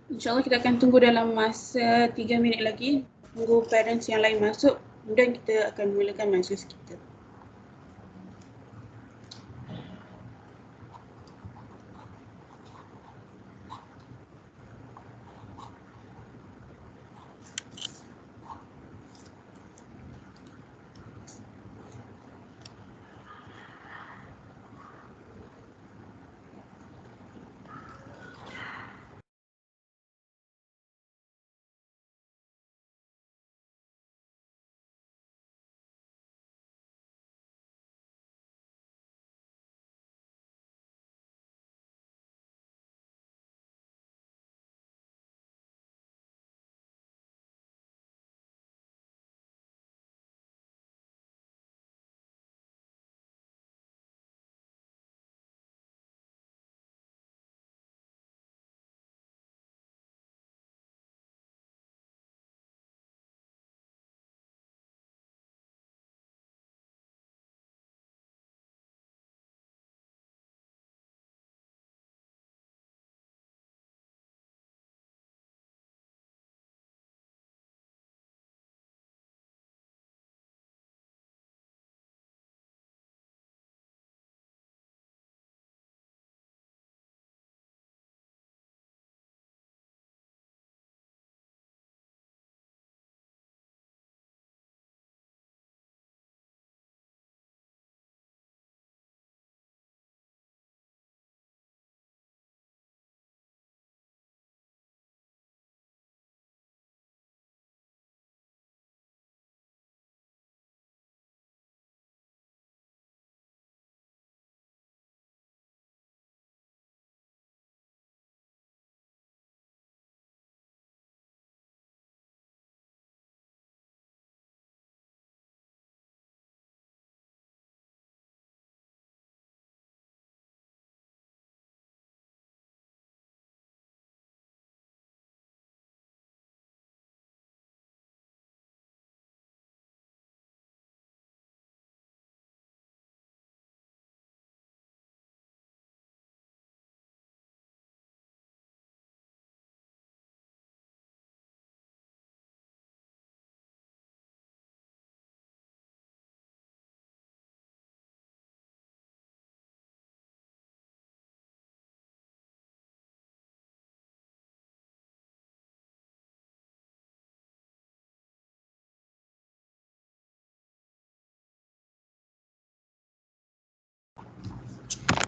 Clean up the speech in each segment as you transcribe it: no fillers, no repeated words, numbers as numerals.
InsyaAllah kita akan tunggu dalam masa 3 minit lagi. Tunggu parents yang lain masuk. Kemudian kita akan mulakan majlis kita.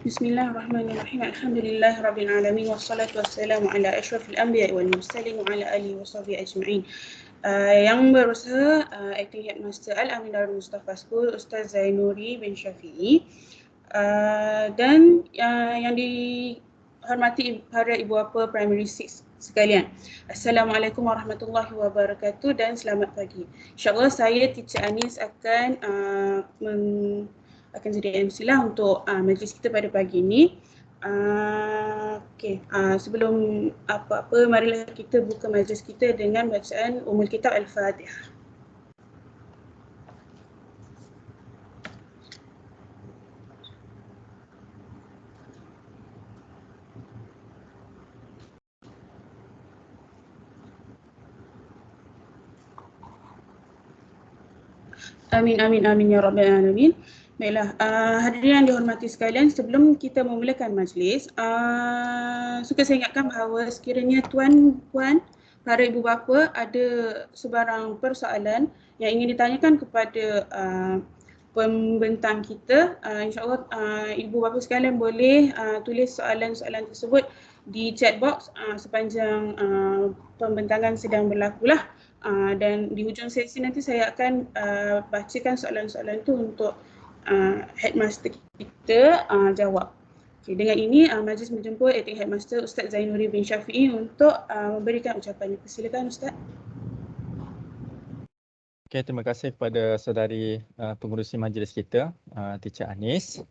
Bismillahirrahmanirrahim. Alhamdulillahirrabbilalamin. Wassalatu wassalamu ala ashrafil anbiya wal mursalin wa ala alihi wa sahbihi ajma'in. Yang berusaha Acting Headmaster Al-Amin Darul Mustafa School, Ustaz Zainuri bin Syafi'i. Dan yang dihormati para ibu bapa primary 6 sekalian. Assalamualaikum warahmatullahi wabarakatuh dan selamat pagi. InsyaAllah saya Teacher Anis akan jadi MC lah untuk majlis kita pada pagi ini. Sebelum apa-apa, marilah kita buka majlis kita dengan bacaan Ummul Kitab Al-Fatihah. Amin, amin, amin ya rabbal alamin. Baiklah, hadirin yang dihormati sekalian, sebelum kita memulakan majlis, suka saya ingatkan bahawa sekiranya tuan-puan, para ibu bapa ada sebarang persoalan yang ingin ditanyakan kepada pembentang kita, insyaAllah ibu bapa sekalian boleh tulis soalan-soalan tersebut di chat box sepanjang pembentangan sedang berlaku lah. Dan di hujung sesi nanti saya akan bacakan soalan-soalan itu untuk headmaster kita jawab. Okay, dengan ini majlis menjemput Acting Headmaster Ustaz Zainuri bin Syafi'i untuk memberikan ucapannya. Persilakan Ustaz. Okay, terima kasih kepada saudari pengurusi majlis kita, Teacher Anis.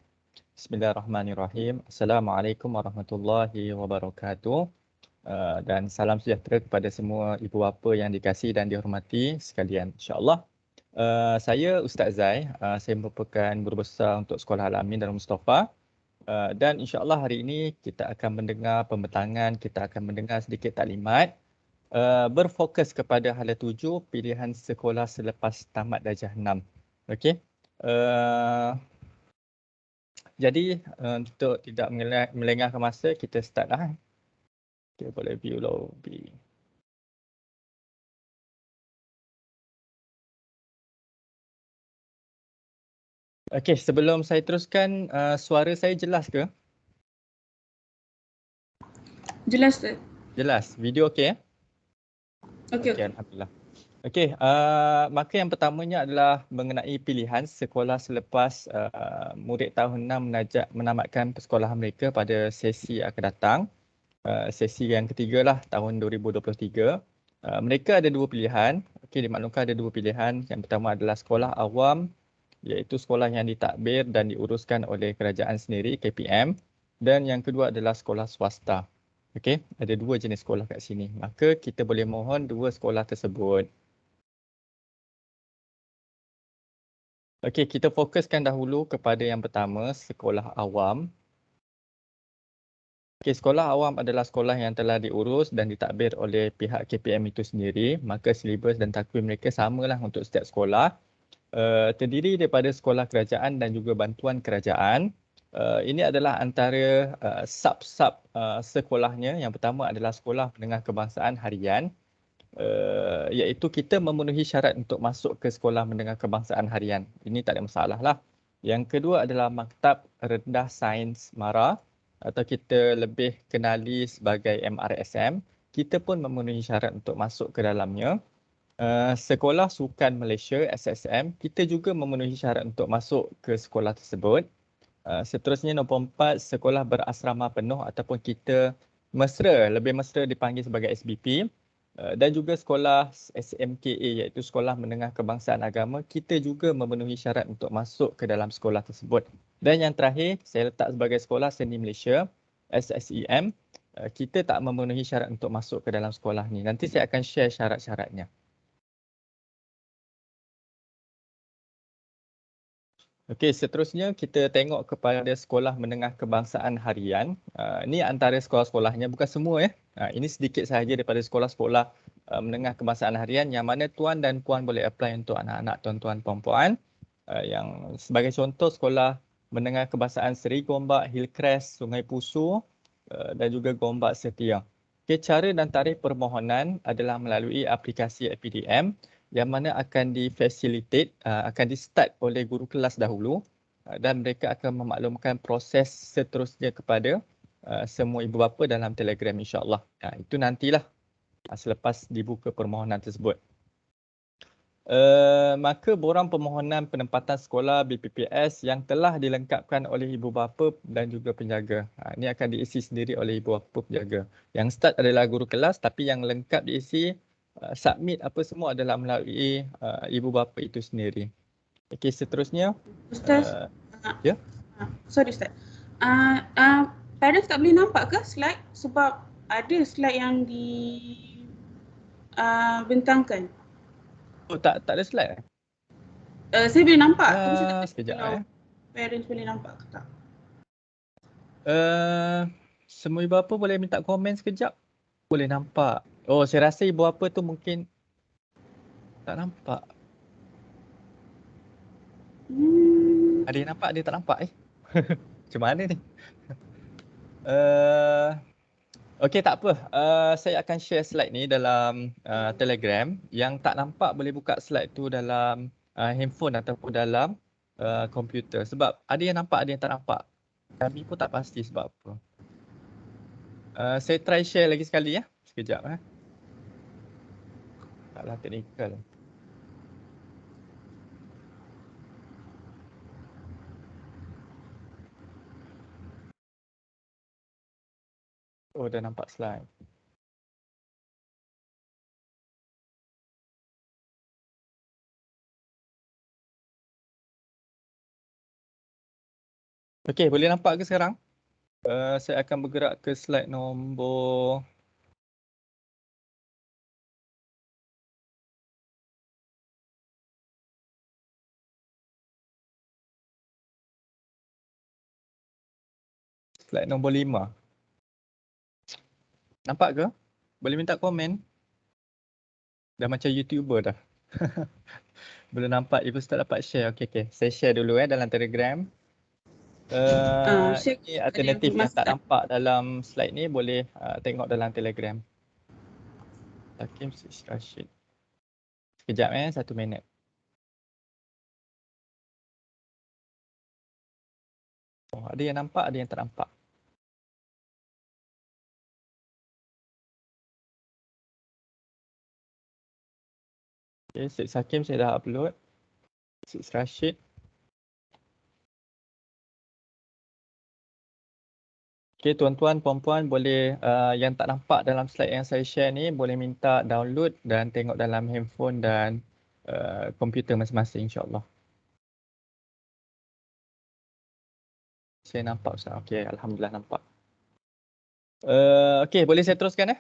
Bismillahirrahmanirrahim. Assalamualaikum warahmatullahi wabarakatuh. Dan salam sejahtera kepada semua ibu bapa yang dikasihi dan dihormati sekalian, insya-Allah. Saya Ustaz Zai, saya merupakan guru besar untuk Sekolah Al-Amin Darul Mustafa Dan insya-Allah hari ini kita akan mendengar pembentangan, kita akan mendengar sedikit taklimat berfokus kepada hala 7 pilihan sekolah selepas tamat darjah 6. Okey. Jadi untuk tidak melengahkan masa, kita start lah. Kita boleh view lobby. Okey, sebelum saya teruskan, suara saya jelas ke? Jelas tak? Jelas. Video okey ya? Okey, Okey, okey. alhamdulillah. Okey, maka yang pertamanya adalah mengenai pilihan sekolah selepas murid tahun 6 menamatkan persekolahan mereka pada sesi akan datang. Sesi yang ketiga lah tahun 2023. Mereka ada dua pilihan. Okey, dimaklumkan ada dua pilihan. Yang pertama adalah sekolah awam, iaitu sekolah yang ditadbir dan diuruskan oleh kerajaan sendiri, KPM. Dan yang kedua adalah sekolah swasta. Okey, ada dua jenis sekolah kat sini. Maka kita boleh mohon dua sekolah tersebut. Okey, kita fokuskan dahulu kepada yang pertama, sekolah awam. Okey, sekolah awam adalah sekolah yang telah diurus dan ditadbir oleh pihak KPM itu sendiri. Maka silibus dan takwim mereka samalah untuk setiap sekolah. Terdiri daripada sekolah kerajaan dan juga bantuan kerajaan. Ini adalah antara sub-sub sekolahnya. Yang pertama adalah sekolah menengah kebangsaan harian, iaitu kita memenuhi syarat untuk masuk ke sekolah menengah kebangsaan harian. Ini tak ada masalah lah. Yang kedua adalah Maktab Rendah Sains MARA atau kita lebih kenali sebagai MRSM. Kita pun memenuhi syarat untuk masuk ke dalamnya. Sekolah Sukan Malaysia SSM, kita juga memenuhi syarat untuk masuk ke sekolah tersebut. Seterusnya nombor 4, sekolah berasrama penuh ataupun kita lebih mesra dipanggil sebagai SBP. Dan juga sekolah SMKA iaitu Sekolah Menengah Kebangsaan Agama, kita juga memenuhi syarat untuk masuk ke dalam sekolah tersebut. Dan yang terakhir, saya letak sebagai Sekolah Seni Malaysia SSEM, kita tak memenuhi syarat untuk masuk ke dalam sekolah ni. Nanti saya akan share syarat-syaratnya. Okey, seterusnya kita tengok kepada Sekolah Menengah Kebangsaan Harian. Ini antara sekolah-sekolahnya, bukan semua ya. Ini sedikit sahaja daripada sekolah-sekolah Menengah Kebangsaan Harian yang mana tuan dan puan boleh apply untuk anak-anak tuan-tuan puan-puan. Yang sebagai contoh, Sekolah Menengah Kebangsaan Seri Gombak, Hillcrest, Sungai Pusu dan juga Gombak Setia. Okey, cara dan tarikh permohonan adalah melalui aplikasi APDM yang mana akan akan di-start oleh guru kelas dahulu dan mereka akan memaklumkan proses seterusnya kepada semua ibu bapa dalam Telegram insya-Allah. Itu nantilah selepas dibuka permohonan tersebut. Maka borang permohonan penempatan sekolah BPPS yang telah dilengkapkan oleh ibu bapa dan juga penjaga. Ini akan diisi sendiri oleh ibu bapa penjaga. Yang start adalah guru kelas tapi yang lengkap diisi submit apa semua adalah melalui ibu bapa itu sendiri. Okey, seterusnya. Ustaz. Ya. Sorry Ustaz. Parents tak boleh nampak ke slide sebab ada slide yang bentangkan. Oh, tak ada slide. Saya boleh nampak tapi saya tak tahu Sekejap kalau parents boleh nampak ke tak. Semua ibu bapa boleh minta komen sekejap. Boleh nampak. Oh, saya rasa ibu bapa tu mungkin tak nampak. Ada yang nampak, ada yang tak nampak Macam mana ni? Okey, tak apa. Saya akan share slide ni dalam Telegram. Yang tak nampak boleh buka slide tu dalam handphone ataupun dalam komputer. Sebab ada yang nampak, ada yang tak nampak. Kami pun tak pasti sebab apa. Saya try share lagi sekali ya. Sekejap. Taklah teknikal. Oh, dah nampak slide. Okey, boleh nampak ke sekarang? Saya akan bergerak ke slide nombor Slide nombor 5. Nampak ke? Boleh minta komen? Dah macam YouTuber dah. Belum nampak, Ibu tak dapat share. Okey. Saya share dulu dalam Telegram. Share Ini ada yang alternatif yang tak masuk. nampak dalam slide ni boleh tengok dalam Telegram. Hakim Rashid. Sekejap 1 minit. Oh, ada yang nampak, ada yang tak nampak. Okay, Syed Hakim saya dah upload. Syed Rashid. Okay, tuan-tuan, puan-puan boleh yang tak nampak dalam slide yang saya share ni boleh minta download dan tengok dalam handphone dan komputer masing-masing, insyaAllah. Saya nampak Ustaz. Okay, Alhamdulillah nampak. Okay, boleh saya teruskan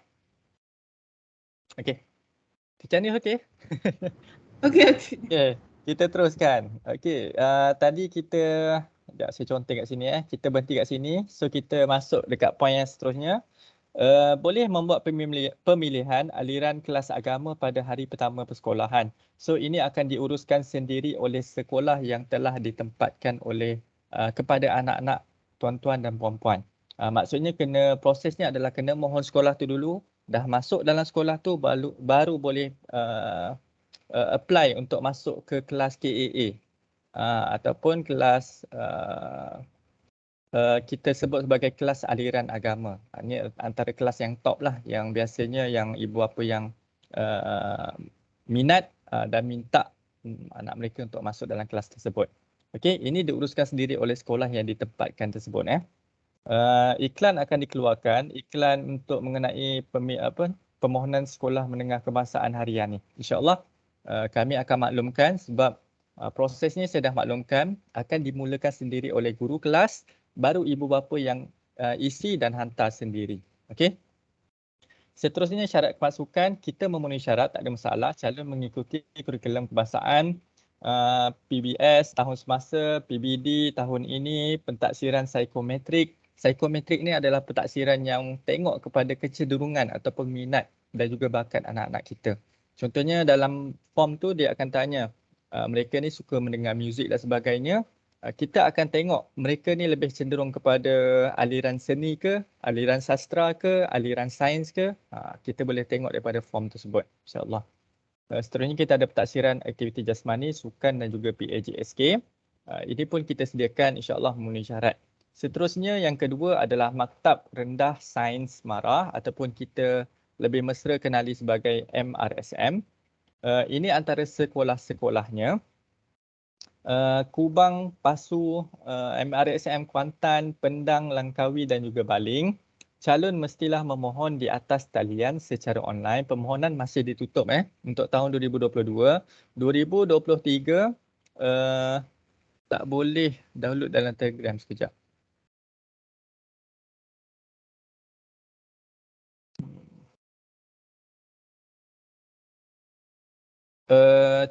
Okay. Teacher ni okay? Okay. Okay, kita teruskan. Okay, tadi kita, sekejap saya conteng kat sini kita berhenti kat sini. So kita masuk dekat poin yang seterusnya. Boleh membuat pemilihan aliran kelas agama pada hari pertama persekolahan. So ini akan diuruskan sendiri oleh sekolah yang telah ditempatkan oleh kepada anak-anak tuan-tuan dan puan-puan. Maksudnya prosesnya adalah kena mohon sekolah tu dulu, dah masuk dalam sekolah tu baru boleh apply untuk masuk ke kelas KAA ataupun kelas kita sebut sebagai kelas aliran agama. Ini antara kelas yang top lah, yang biasanya yang ibu bapa yang minat dan minta anak mereka untuk masuk dalam kelas tersebut. Okey, ini diuruskan sendiri oleh sekolah yang ditempatkan tersebut. Iklan akan dikeluarkan, iklan untuk mengenai permohonan sekolah menengah kebangsaan harian ni. InsyaAllah kami akan maklumkan sebab prosesnya saya dah maklumkan akan dimulakan sendiri oleh guru kelas, baru ibu bapa yang isi dan hantar sendiri. Okey. Seterusnya syarat kemasukan, kita memenuhi syarat, tak ada masalah. Calon mengikuti kurikulum kebangsaan, PBS tahun semasa, PBD tahun ini, pentaksiran psikometrik. Psikometrik ni adalah pentaksiran yang tengok kepada kecenderungan ataupun minat dan juga bakat anak-anak kita. Contohnya dalam form tu dia akan tanya, mereka ni suka mendengar muzik dan sebagainya. Kita akan tengok mereka ni lebih cenderung kepada aliran seni ke, aliran sastra ke, aliran sains ke. Kita boleh tengok daripada form tersebut, insyaAllah. Seterusnya kita ada pentaksiran aktiviti jasmani, sukan dan juga PAJSK. Ini pun kita sediakan insyaAllah memenuhi syarat. Seterusnya yang kedua adalah Maktab Rendah Sains Marah ataupun kita lebih mesra kenali sebagai MRSM. Ini antara sekolah-sekolahnya. Kubang, Pasu, MRSM Kuantan, Pendang, Langkawi dan juga Baling. Calon mestilah memohon di atas talian secara online. Permohonan masih ditutup untuk tahun 2022. 2023 tak boleh download dalam Telegram sekejap.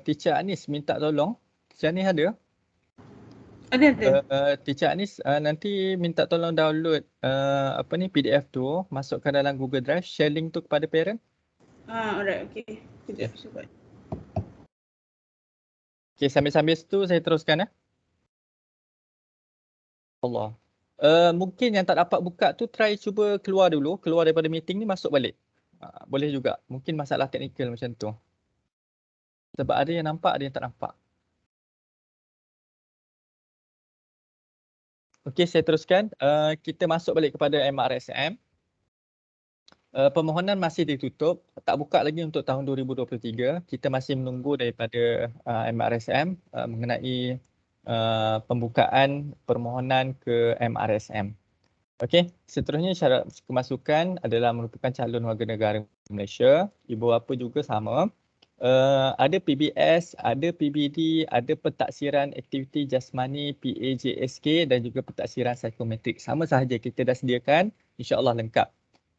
Teacher Anis minta tolong. Teacher Anis ada? Ada. Teacher Anis nanti minta tolong download PDF tu, masukkan dalam Google Drive, share link tu kepada parent. Alright, okay. Kejap, saya buat. Okay, sambil-sambil tu saya teruskan Allah. Mungkin yang tak dapat buka tu try cuba keluar dulu, keluar daripada meeting ni, masuk balik. Boleh juga. Mungkin masalah teknikal macam tu. Sebab ada yang nampak, ada yang tak nampak. Okey, saya teruskan. Kita masuk balik kepada MRSM. Permohonan masih ditutup, tak buka lagi untuk tahun 2023. Kita masih menunggu daripada MRSM mengenai pembukaan permohonan ke MRSM. Okey, seterusnya syarat kemasukan adalah merupakan calon warga negara Malaysia. Ibu bapa juga sama. Ada PBS, ada PBD, ada pentaksiran aktiviti jasmani, PAJSK dan juga pentaksiran psikometrik. Sama sahaja kita dah sediakan, insya-Allah lengkap.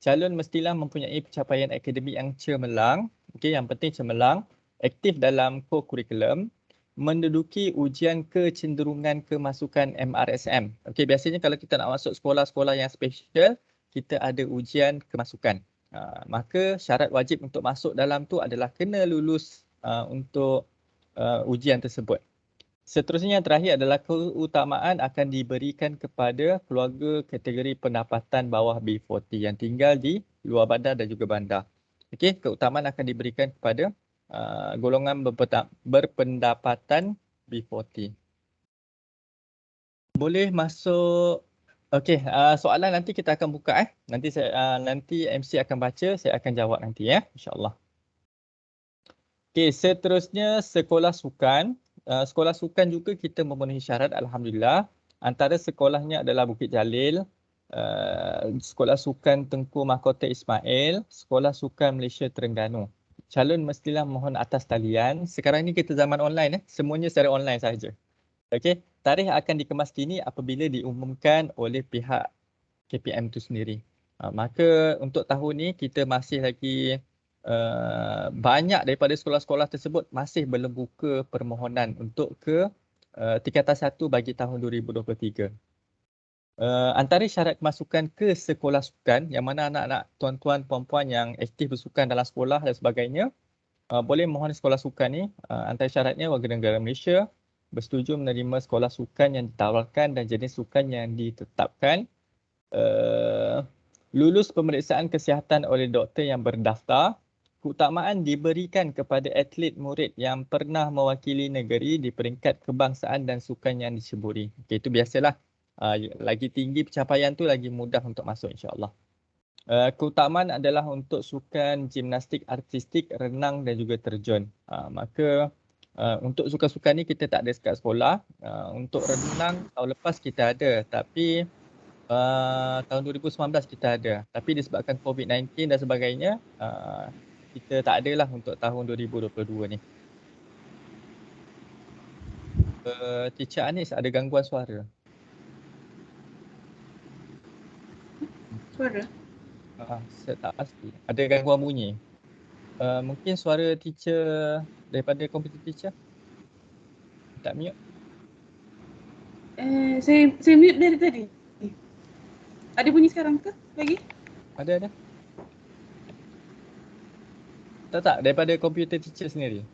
Calon mestilah mempunyai pencapaian akademik yang cemerlang. Okey, yang penting cemerlang, aktif dalam co-curriculum, menduduki ujian kecenderungan kemasukan MRSM. Okey, biasanya kalau kita nak masuk sekolah-sekolah yang special, kita ada ujian kemasukan. Maka syarat wajib untuk masuk dalam tu adalah kena lulus untuk ujian tersebut. Seterusnya yang terakhir adalah keutamaan akan diberikan kepada keluarga kategori pendapatan bawah B40 yang tinggal di luar bandar dan juga bandar. Okey, keutamaan akan diberikan kepada golongan berpendapatan B40. Boleh masuk. Okey, soalan nanti kita akan buka Nanti MC akan baca, saya akan jawab nanti insya-Allah. Okey, seterusnya sekolah sukan. Sekolah sukan juga kita memenuhi syarat, alhamdulillah. Antara sekolahnya adalah Bukit Jalil, Sekolah Sukan Tengku Mahkota Ismail, Sekolah Sukan Malaysia Terengganu. Calon mestilah mohon atas talian. Sekarang ni kita zaman online semuanya secara online sahaja. Okey, tarikh akan dikemaskini apabila diumumkan oleh pihak KPM itu sendiri. Maka untuk tahun ni kita masih lagi banyak daripada sekolah-sekolah tersebut masih belum buka permohonan untuk ke tingkatan 1 bagi tahun 2023. Antara syarat kemasukan ke sekolah sukan yang mana anak-anak tuan-tuan puan-puan yang aktif bersukan dalam sekolah dan sebagainya boleh mohon sekolah sukan ni. Antara syaratnya warga negara Malaysia bersetuju menerima sekolah sukan yang ditawarkan dan jenis sukan yang ditetapkan, lulus pemeriksaan kesihatan oleh doktor yang berdaftar. Keutamaan diberikan kepada atlet murid yang pernah mewakili negeri di peringkat kebangsaan dan sukan yang diceburi. Okay, itu biasalah. Lagi tinggi pencapaian tu lagi mudah untuk masuk insya-Allah. Keutamaan adalah untuk sukan gimnastik artistik, renang dan juga terjun. Maka untuk sukan-sukan ni kita tak ada dekat sekolah. Untuk renang tahun lepas kita ada, tapi tahun 2019 kita ada. Tapi disebabkan COVID-19 dan sebagainya, kita tak adalah untuk tahun 2022 ni. Teacher Anis ada gangguan suara? Suara? Saya tak pasti. Ada gangguan bunyi. Mungkin suara teacher daripada komputer teacher. Tak mute. Saya mute dari tadi. Ada bunyi sekarang ke lagi? Ada. Tak, daripada komputer teacher sendiri.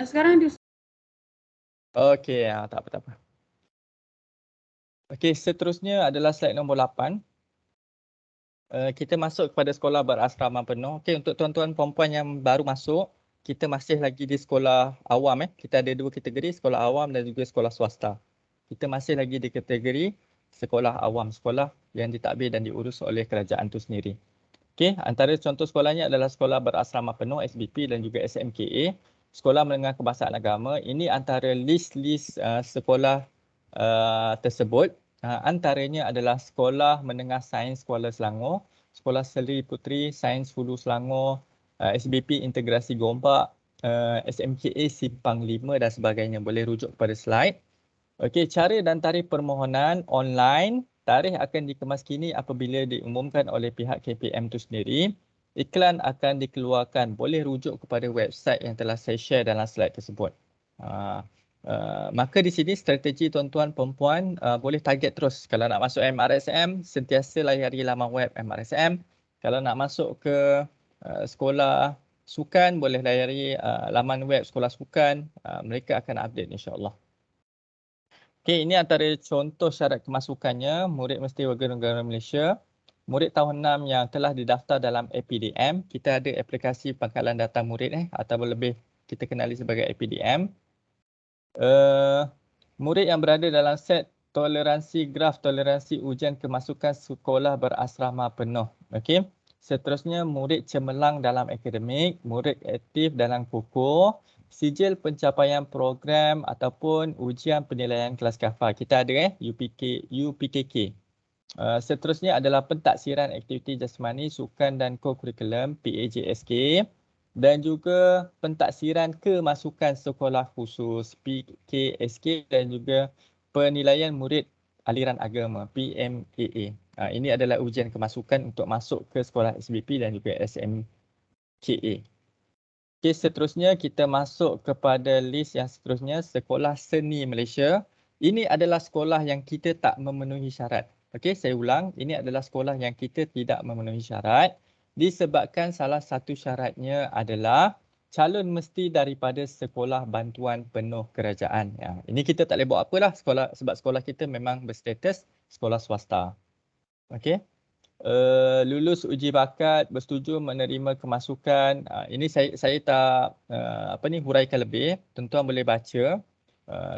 Sekarang dia. Okey, tak apa. Okey, seterusnya adalah slide nombor 8. Kita masuk kepada sekolah berasrama penuh. Okey, untuk tuan-tuan puan-puan yang baru masuk, kita masih lagi di sekolah awam. Kita ada 2 kategori, sekolah awam dan juga sekolah swasta. Kita masih lagi di kategori sekolah awam, sekolah yang ditadbir dan diurus oleh kerajaan itu sendiri. Okey, antara contoh sekolahnya adalah sekolah berasrama penuh SBP dan juga SMKA, Sekolah Menengah Kebahasaan Agama. Ini antara list sekolah tersebut. Antaranya adalah Sekolah Menengah Sains Kuala Selangor, Sekolah Seri Puteri Sains Hulu Selangor, SBP Integrasi Gombak, SMKA Simpang 5 dan sebagainya. Boleh rujuk kepada slide. Okey, cara dan tarikh permohonan online. Tarikh akan dikemaskini apabila diumumkan oleh pihak KPM itu sendiri. Iklan akan dikeluarkan. Boleh rujuk kepada website yang telah saya share dalam slide tersebut. Maka di sini strategi tuan-tuan perempuan boleh target terus. Kalau nak masuk MRSM, sentiasa layari laman web MRSM. Kalau nak masuk ke sekolah sukan, boleh layari laman web sekolah sukan. Mereka akan update insya-Allah. Okey, ini antara contoh syarat kemasukannya. Murid mesti warga negara Malaysia. Murid tahun 6 yang telah didaftar dalam APDM, kita ada aplikasi pangkalan data murid atau lebih kita kenali sebagai APDM. Murid yang berada dalam set toleransi graf toleransi ujian kemasukan sekolah berasrama penuh. Okey. Seterusnya murid cemerlang dalam akademik, murid aktif dalam kukuh, sijil pencapaian program ataupun ujian penilaian kelas kafar. Kita ada UPKK. Seterusnya adalah pentaksiran aktiviti jasmani, sukan dan kokurikulum PAJSK dan juga pentaksiran kemasukan sekolah khusus PKSK dan juga penilaian murid aliran agama, PMAA. Ini adalah ujian kemasukan untuk masuk ke sekolah SBP dan juga SMKA. Okey, seterusnya kita masuk kepada list yang seterusnya, Sekolah Seni Malaysia. Ini adalah sekolah yang kita tak memenuhi syarat. Okey, saya ulang, ini adalah sekolah yang kita tidak memenuhi syarat disebabkan salah satu syaratnya adalah calon mesti daripada sekolah bantuan penuh kerajaan. Ya, ini kita tak boleh buat apalah sebab sekolah kita memang berstatus sekolah swasta. Okey. Lulus uji bakat, bersetuju menerima kemasukan. Ini saya tak huraikan lebih. Tuan-tuan boleh baca.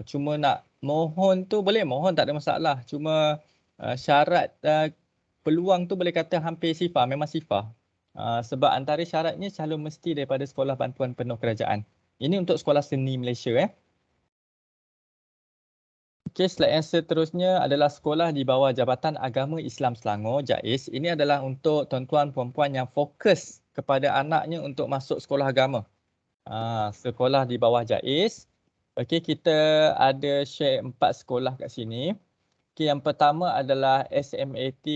Cuma nak mohon tu boleh mohon, tak ada masalah. Cuma syarat peluang tu boleh kata hampir sifar, memang sifar. Sebab antara syaratnya calon mesti daripada sekolah bantuan penuh kerajaan. Ini untuk sekolah seni Malaysia. Okey, slide yang seterusnya adalah sekolah di bawah Jabatan Agama Islam Selangor, JAIS. Ini adalah untuk tuan-tuan perempuan yang fokus kepada anaknya untuk masuk sekolah agama. Sekolah di bawah JAIS. Okey, kita ada share 4 sekolah kat sini. Okey, yang pertama adalah SMAT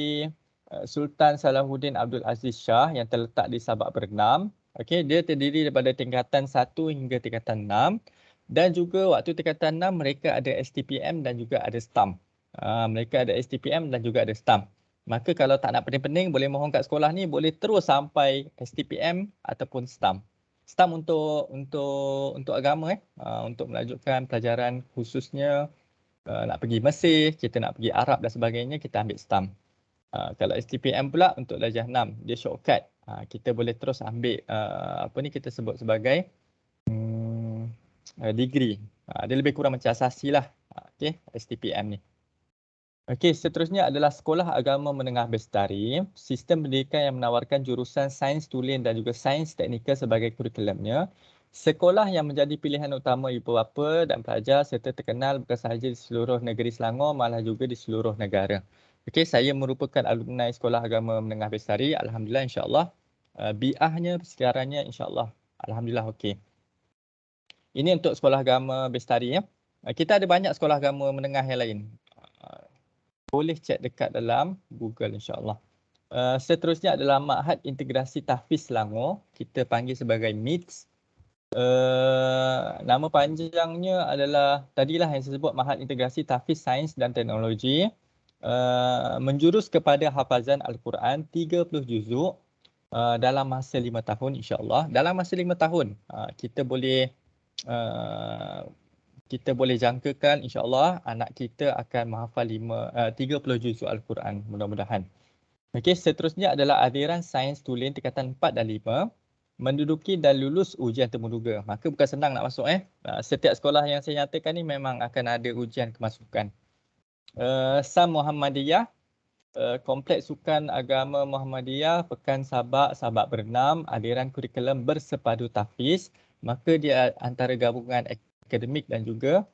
Sultan Salahuddin Abdul Aziz Shah yang terletak di Sabak Bernam. Okey, dia terdiri daripada tingkatan 1 hingga tingkatan 6. Dan juga waktu tingkatan 6 mereka ada STPM dan juga ada STAM. Mereka ada STPM dan juga ada STAM. Maka kalau tak nak pening-pening boleh mohon kat sekolah ni boleh terus sampai STPM ataupun STAM. STAM untuk agama untuk melanjutkan pelajaran khususnya nak pergi Mesir, kita nak pergi Arab dan sebagainya, kita ambil STAM. Kalau STPM pula untuk darjah 6, dia shortcut. Kita boleh terus ambil kita sebut sebagai degree. Dia lebih kurang macam asasi lah. Okey, STPM ni. Okey, seterusnya adalah Sekolah Agama Menengah Bestari. Sistem pendidikan yang menawarkan jurusan sains tulen dan juga sains teknikal sebagai kurikulumnya. Sekolah yang menjadi pilihan utama ibu bapa dan pelajar serta terkenal bukan sahaja di seluruh negeri Selangor malah juga di seluruh negara. Okey, saya merupakan alumni Sekolah Agama Menengah Bestari. Alhamdulillah, insya-Allah. Biahnya, persekitarannya insya-Allah alhamdulillah okey. Ini untuk sekolah agama Bestari. Kita ada banyak sekolah agama menengah yang lain. Boleh cek dekat dalam Google insya-Allah. Seterusnya adalah Ma'had Integrasi Tahfiz Selangor. Kita panggil sebagai MITS. Nama panjangnya adalah tadilah yang saya sebut, Ma'had Integrasi Tahfiz Sains dan Teknologi. Menjurus kepada hafazan Al-Quran 30 juzuk dalam masa 5 tahun insya-Allah. Dalam masa 5 tahun kita boleh jangkakan insya-Allah anak kita akan menghafal 30 juzuk Al-Quran mudah-mudahan. Okey, seterusnya adalah aliran sains tulen tingkatan 4 dan 5 menduduki dan lulus ujian temuduga. Maka bukan senang nak masuk Setiap sekolah yang saya nyatakan ni memang akan ada ujian kemasukan. SAM Muhammadiyah, Kompleks Sukan Agama Muhammadiyah, Pekan Sabak, Sabak Bernam, aliran kurikulum bersepadu tahfiz. Maka dia antara gabungan akademik dan juga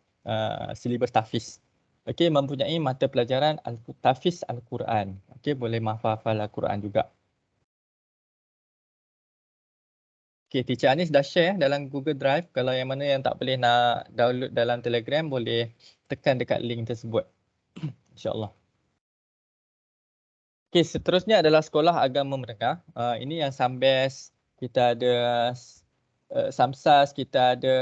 silibus tahfiz. Okey, mempunyai mata pelajaran tahfiz Al-Quran. Okey, boleh menghafal Al-Quran juga. Okey, Teacher Anis dah share dalam Google Drive. Kalau yang mana yang tak boleh nak download dalam Telegram, boleh tekan dekat link tersebut. InsyaAllah. Okey, seterusnya adalah Sekolah Agama Menengah. Ini yang SAMBES, kita ada SAMSAS, kita ada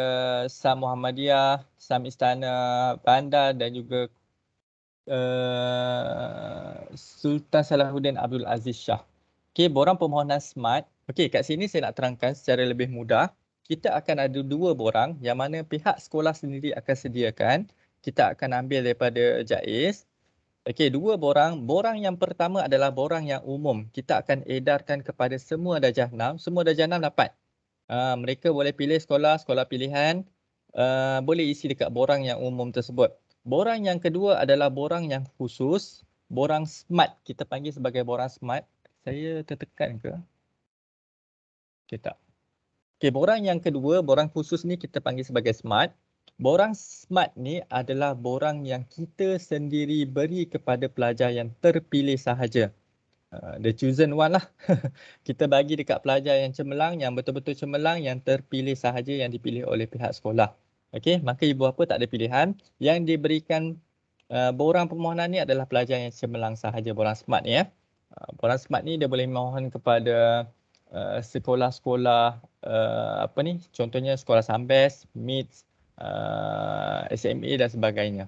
SAM Muhammadiyah, SAM Istana Bandar dan juga Sultan Salahuddin Abdul Aziz Shah. Okey, borang permohonan SMART. Okey, kat sini saya nak terangkan secara lebih mudah. Kita akan ada 2 borang yang mana pihak sekolah sendiri akan sediakan. Kita akan ambil daripada JAIS. Okey, 2 borang. Borang yang pertama adalah borang yang umum. Kita akan edarkan kepada semua darjah 6. Semua darjah 6 dapat. Mereka boleh pilih sekolah pilihan. Boleh isi dekat borang yang umum tersebut. Borang yang kedua adalah borang yang khusus. Borang SMART. Kita panggil sebagai borang SMART. Saya tertekan ke? Okey, tak. Okey, borang yang kedua, borang khusus ni kita panggil sebagai SMART. Borang SMART ni adalah borang yang kita sendiri beri kepada pelajar yang terpilih sahaja. The chosen one lah. Kita bagi dekat pelajar yang cemerlang, yang betul-betul cemerlang, yang terpilih sahaja, yang dipilih oleh pihak sekolah. Okey, maka ibu bapa tak ada pilihan. Yang diberikan Borang permohonan ni adalah pelajar yang cemerlang sahaja, borang smart ni ya. Borang smart ni dia boleh mohon kepada sekolah-sekolah apa ni, contohnya sekolah Sambes, MITS, SMA dan sebagainya.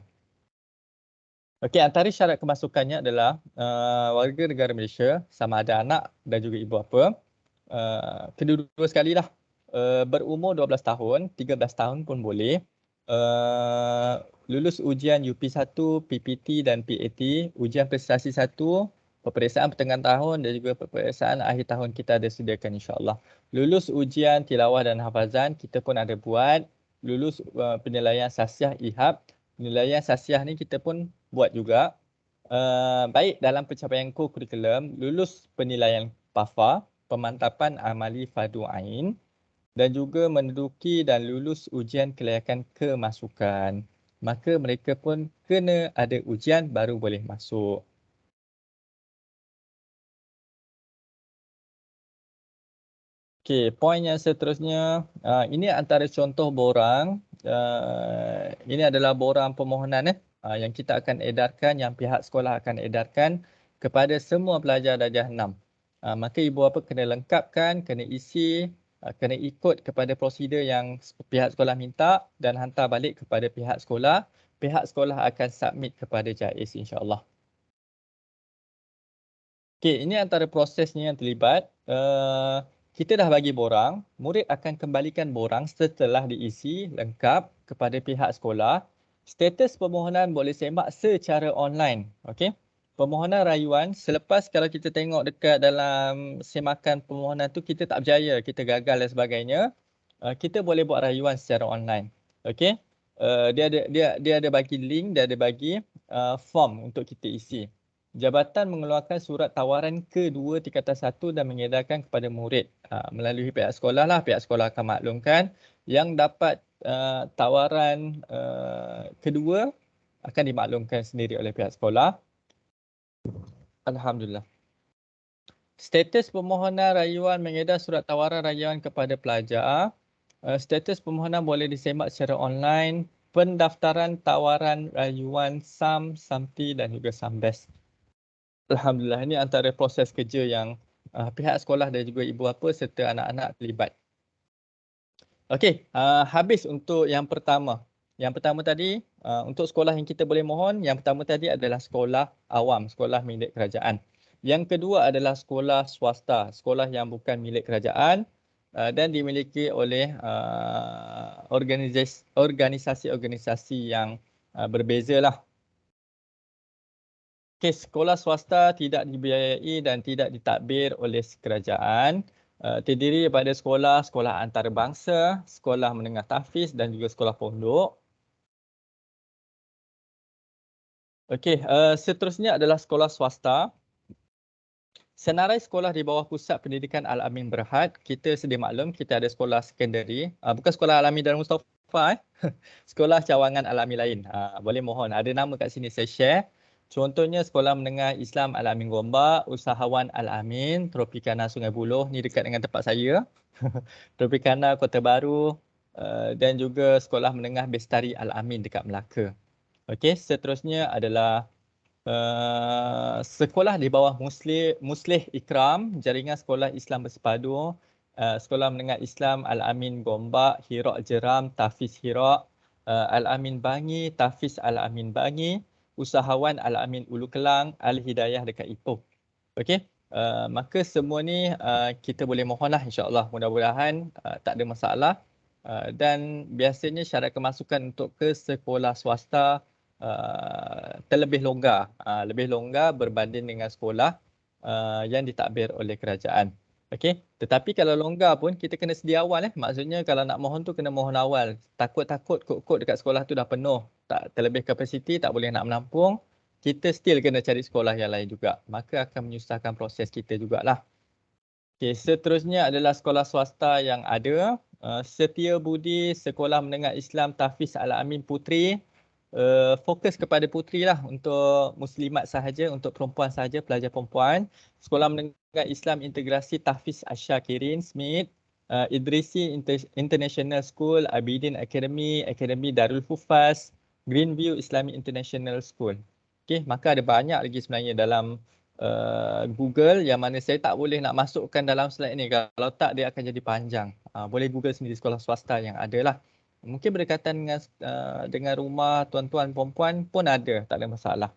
Okey, antara syarat kemasukannya adalah warga negara Malaysia sama ada anak dan juga ibu bapa. Kedua-dua sekali lah. Berumur 12 tahun, 13 tahun pun boleh. Lulus ujian UP1, PPT dan PAT, ujian prestasi 1, peperiksaan pertengahan tahun dan juga peperiksaan akhir tahun kita ada sediakan insya-Allah. Lulus ujian tilawah dan hafazan kita pun ada buat. Lulus penilaian sasiah IHAP, penilaian sasiah ni kita pun buat juga. Baik dalam pencapaian core kurikulum, lulus penilaian PAFA, pemantapan amali fardu ain, dan juga menduduki dan lulus ujian kelayakan kemasukan. Maka mereka pun kena ada ujian baru boleh masuk. Okey, poin yang seterusnya, ini antara contoh borang. Ini adalah borang permohonan yang kita akan edarkan, yang pihak sekolah akan edarkan kepada semua pelajar darjah 6. Maka ibu bapa kena lengkapkan, kena isi, kena ikut kepada prosedur yang pihak sekolah minta dan hantar balik kepada pihak sekolah. Pihak sekolah akan submit kepada JAIS insya-Allah. Okey, ini antara prosesnya yang terlibat. Kita dah bagi borang, murid akan kembalikan borang setelah diisi lengkap kepada pihak sekolah. Status permohonan boleh semak secara online. Okey. Permohonan rayuan, selepas kalau kita tengok dekat dalam semakan permohonan tu kita tak berjaya, kita gagal dan sebagainya, kita boleh buat rayuan secara online. Okey. Dia ada bagi link, dia ada bagi form untuk kita isi. Jabatan mengeluarkan surat tawaran kedua tingkatan 1 dan mengedarkan kepada murid melalui pihak sekolah lah. Pihak sekolah akan maklumkan yang dapat tawaran kedua akan dimaklumkan sendiri oleh pihak sekolah. Alhamdulillah. Status permohonan rayuan mengedar surat tawaran rayuan kepada pelajar. Status permohonan boleh disemak secara online. Pendaftaran tawaran rayuan SAM, SAMTI dan juga SAMBES. Alhamdulillah, ini antara proses kerja yang pihak sekolah dan juga ibu bapa serta anak-anak terlibat. Okey, habis untuk yang pertama. Yang pertama tadi, untuk sekolah yang kita boleh mohon, yang pertama tadi adalah sekolah awam, sekolah milik kerajaan. Yang kedua adalah sekolah swasta, sekolah yang bukan milik kerajaan dan dimiliki oleh organisasi-organisasi yang berbeza lah. Okey, sekolah swasta tidak dibiayai dan tidak ditadbir oleh kerajaan. Terdiri daripada sekolah antarabangsa, sekolah menengah tahfiz dan juga sekolah pondok. Okey, seterusnya adalah sekolah swasta. Senarai sekolah di bawah Pusat Pendidikan Al-Amin Berhad, kita sedia maklum kita ada sekolah sekondari, bukan sekolah Al-Amin Darul Mustafa, sekolah cawangan Al-Amin lain. Boleh mohon, ada nama kat sini saya share. Contohnya Sekolah Menengah Islam Al-Amin Gombak, Usahawan Al-Amin, Tropicana Sungai Buloh, ni dekat dengan tempat saya. Tropicana Kota Baru dan juga Sekolah Menengah Bestari Al-Amin dekat Melaka. Okey, seterusnya adalah sekolah di bawah Muslih Ikram, Jaringan Sekolah Islam Bersepadu, Sekolah Menengah Islam Al-Amin Gombak, Hirak Jeram, Tahfiz Hirak, Al-Amin Bangi, Tahfiz Al-Amin Bangi, Usahawan Al-Amin Ulu Kelang, Al-Hidayah dekat Ipoh. Okey, maka semua ni kita boleh mohonlah insya-Allah, mudah-mudahan tak ada masalah. Dan biasanya syarat kemasukan untuk ke sekolah swasta terlebih longgar, lebih longgar berbanding dengan sekolah yang ditadbir oleh kerajaan. Okey, tetapi kalau longgar pun kita kena sedia awal maksudnya kalau nak mohon tu kena mohon awal. Takut-takut kod-kod dekat sekolah tu dah penuh, tak terlebih kapasiti, tak boleh nak menampung, kita still kena cari sekolah yang lain juga. Maka akan menyusahkan proses kita jugalah. Okey, seterusnya adalah sekolah swasta yang ada. Setia Budi Sekolah Menengah Islam Tahfiz Al-Amin Puteri. Fokus kepada puteri lah, untuk muslimat sahaja, untuk perempuan sahaja, pelajar perempuan. Sekolah Menengah Islam Integrasi Tahfiz Asyakirin Smith, Idrisi International School, Abidin Academy, Akademi Darul Hufaz, Greenview Islamic International School. Okey, maka ada banyak lagi sebenarnya dalam Google yang mana saya tak boleh nak masukkan dalam slide ni. Kalau tak dia akan jadi panjang. Boleh Google sendiri sekolah swasta yang ada lah. Mungkin berdekatan dengan rumah tuan-tuan perempuan pun ada, tak ada masalah.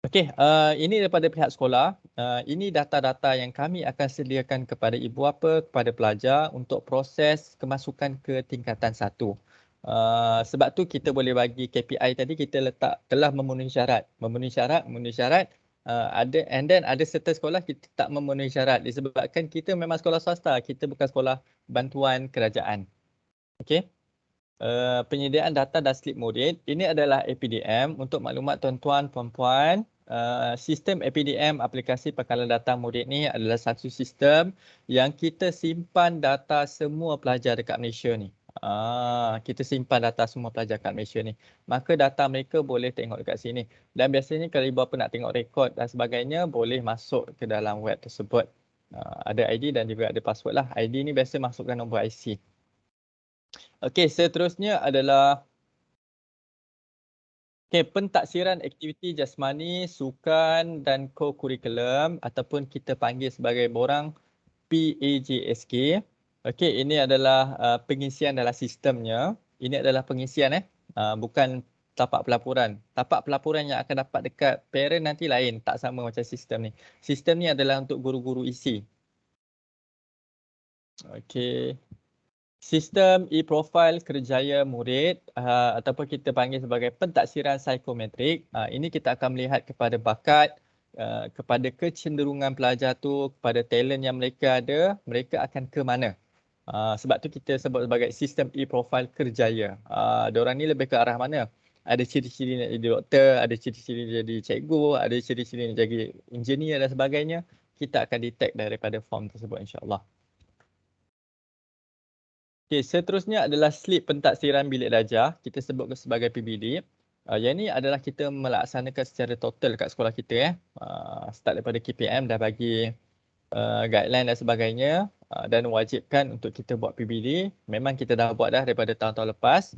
Okey, ini daripada pihak sekolah. Ini data-data yang kami akan sediakan kepada ibu bapa, kepada pelajar untuk proses kemasukan ke tingkatan 1. Sebab tu kita boleh bagi KPI tadi, kita letak telah memenuhi syarat. Memenuhi syarat. Ada certain sekolah kita tak memenuhi syarat disebabkan kita memang sekolah swasta, kita bukan sekolah bantuan kerajaan. Okey. Penyediaan data dan slip murid. Ini adalah APDM untuk maklumat tuan-tuan perempuan. Sistem APDM, aplikasi pengkalan data murid ni adalah satu sistem yang kita simpan data semua pelajar dekat Malaysia ni. Kita simpan data semua pelajar kat Malaysia ni. Maka data mereka boleh tengok dekat sini. Dan biasanya kalau ibu bapa nak tengok rekod dan sebagainya, boleh masuk ke dalam web tersebut. Ada ID dan juga ada password lah. ID ni biasa masukkan nombor IC. Okey, seterusnya adalah pentaksiran aktiviti jasmani, sukan dan co-curriculum ataupun kita panggil sebagai borang PAJSK. Okey, ini adalah pengisian dalam sistemnya. Ini adalah pengisian bukan tapak pelaporan. Tapak pelaporan yang akan dapat dekat parent nanti lain, tak sama macam sistem ni. Sistem ni adalah untuk guru-guru isi. Okey. Sistem e-profile kerjaya murid ataupun kita panggil sebagai pentaksiran psikometrik. Ini kita akan melihat kepada bakat, kepada kecenderungan pelajar tu, kepada talent yang mereka ada, mereka akan ke mana. Sebab tu kita sebut sebagai sistem e-profile kerjaya. Diorang ni lebih ke arah mana? Ada ciri-ciri nak jadi doktor, ada ciri-ciri jadi cikgu, ada ciri-ciri nak jadi engineer dan sebagainya. Kita akan detect daripada form tersebut insya-Allah. Okey, seterusnya adalah slip pentaksiran bilik darjah. Kita sebut sebagai PBD. Yang ini adalah kita melaksanakan secara total kat sekolah kita. Start daripada KPM dah bagi guideline dan sebagainya dan wajibkan untuk kita buat PBD. Memang kita dah buat dah daripada tahun-tahun lepas.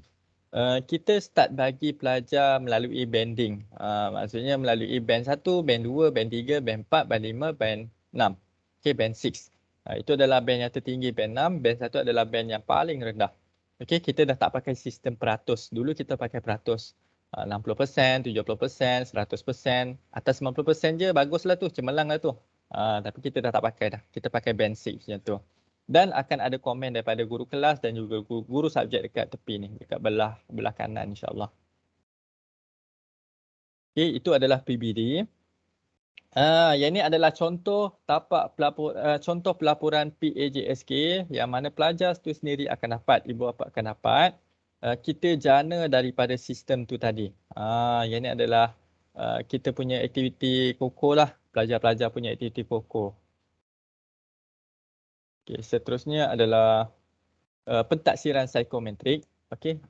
Kita start bagi pelajar melalui banding. Maksudnya melalui band 1, band 2, band 3, band 4, band 5, band 6. Okey, band 6. Itu adalah band yang tertinggi, band 6. Band 1 adalah band yang paling rendah. Okey, kita dah tak pakai sistem peratus. Dulu kita pakai peratus. 60%, 70%, 100%. Atas 90% je baguslah tu, cemerlang lah tu. Tapi kita dah tak pakai dah. Kita pakai band 6 macam tu. Dan akan ada komen daripada guru kelas dan juga guru subjek dekat tepi ni, dekat belah kanan insya-Allah. Okey, itu adalah PBD. Yang ini adalah contoh contoh pelaporan PAJSK yang mana pelajar itu sendiri akan dapat, ibu bapa akan dapat. Kita jana daripada sistem tu tadi. Yang ini adalah kita punya aktiviti koko lah, pelajar-pelajar punya aktiviti koko. Okey, seterusnya adalah pentaksiran psikometrik. Okey,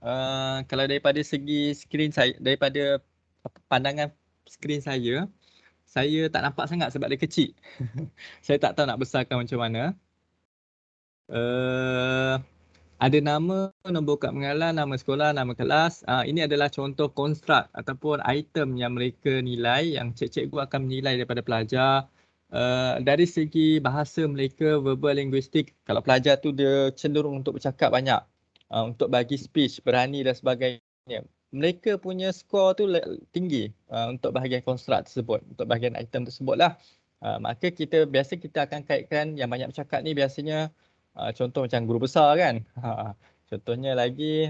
kalau daripada segi skrin saya, daripada pandangan skrin saya tak nampak sangat sebab dia kecil. Saya tak tahu nak besarkan macam mana. Ada nama, nombor kad pengenalan, nama sekolah, nama kelas. Ini adalah contoh konstruk ataupun item yang mereka nilai, yang cikgu akan menilai daripada pelajar. Dari segi bahasa mereka, verbal, linguistik, kalau pelajar tu dia cenderung untuk bercakap banyak, untuk bagi speech, berani dan sebagainya, mereka punya skor tu tinggi untuk bahagian konstruk tersebut, untuk bahagian item tersebut lah. Maka kita akan kaitkan yang banyak bercakap ni biasanya contoh macam guru besar kan. Contohnya lagi